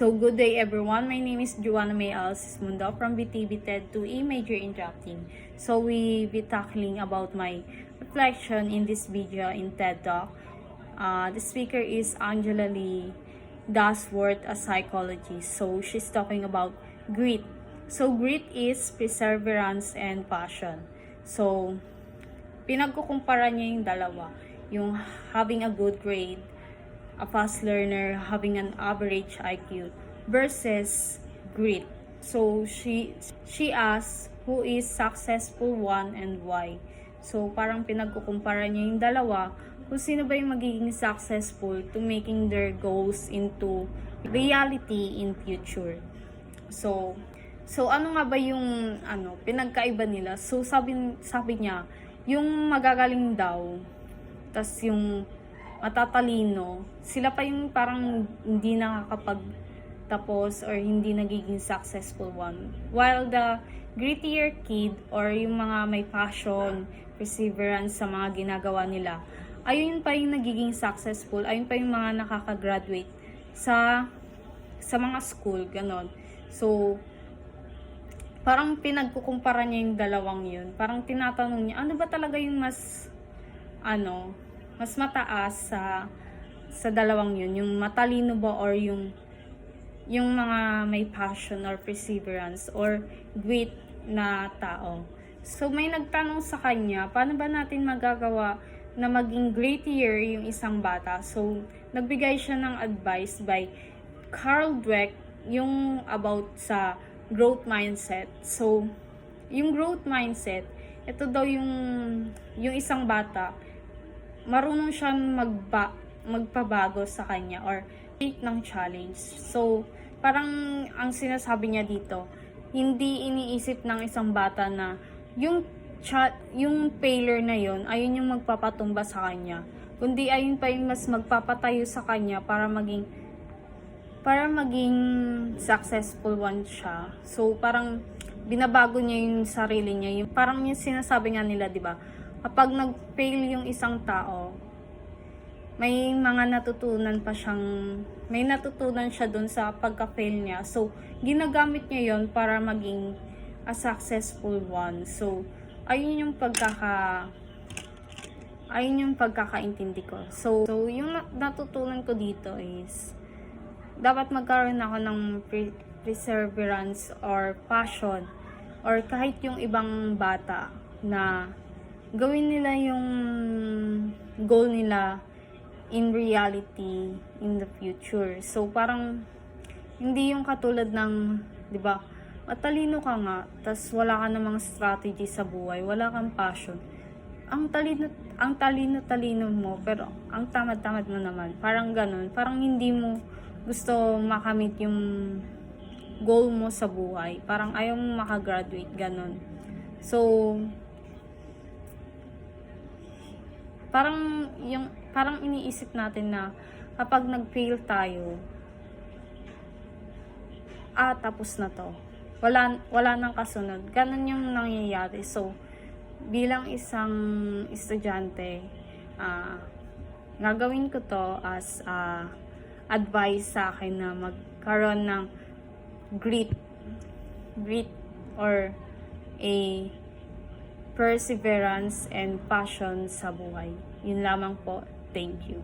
So good day everyone, my name is Joanna May Alcis Mundo from BTB TED to E Major in Drafting. So we be tackling about my reflection in this video in TED Talk. The speaker is Angela Lee Duckworth, a psychologist. So she's talking about grit. So grit is perseverance and passion. So pinagkukumpara niya yung dalawa, yung having a good grade, a fast learner, having an average IQ versus grit. So she asks who is successful one and why. So parang pinagkukumpara niya yung dalawa kung sino ba yung magiging successful to making their goals into reality in future. So ano nga ba yung pinagkaiba nila? So sabi niya, yung magagaling daw, tas yung matatalino, sila pa yung parang hindi nakakapagtapos or hindi nagiging successful one. While the grittier kid or yung mga may passion, perseverance sa mga ginagawa nila, ayun pa yung nagiging successful, ayun pa yung mga nakaka-graduate sa mga school, ganon. So, parang pinagkukumpara niya yung dalawang yun. Parang tinatanong niya, ano ba talaga yung mas mataas sa dalawang yun, yung matalino ba or yung mga may passion or perseverance or grit na tao. So may nagtanong sa kanya, paano ba natin magagawa na maging grittier yung isang bata? So nagbigay siya ng advice by Carl Dweck, yung about sa growth mindset. So yung growth mindset, ito daw yung isang bata, marunong siyang magpabago sa kanya or take ng challenge. So, parang ang sinasabi niya dito, hindi iniisip ng isang bata na yung failure na yon ayun yung magpapatumba sa kanya. Kundi ayun pa yung mas magpapatayo sa kanya para maging successful one siya. So, parang binabago niya yung sarili niya. Yung, parang yung sinasabi nga nila, di ba? Kapag nag-fail yung isang tao, may natutunan siya dun sa pagka-fail niya. So, ginagamit niya yon para maging a successful one. So, ayun yung pagkakaintindi ko. So yung natutunan ko dito is, dapat magkaroon ako ng perseverance or passion or kahit yung ibang bata na gawin nila yung goal nila in reality in the future. So parang hindi yung katulad ng, 'di ba? Matalino ka nga, tas wala ka namang strategy sa buhay, wala kang passion. Ang talino mo, pero ang tamad-tamad mo naman. Parang ganun. Parang hindi mo gusto makamit yung goal mo sa buhay. Parang ayaw mo makagraduate, ganun. So, parang iniisip natin na kapag nag-fail tayo, tapos na to. Wala nang kasunod. Ganun yung nangyayari. So, bilang isang estudyante, gagawin ko to as advice sa akin na magkaroon ng grit or a perseverance and passion sa buhay. Yun lamang po. Thank you.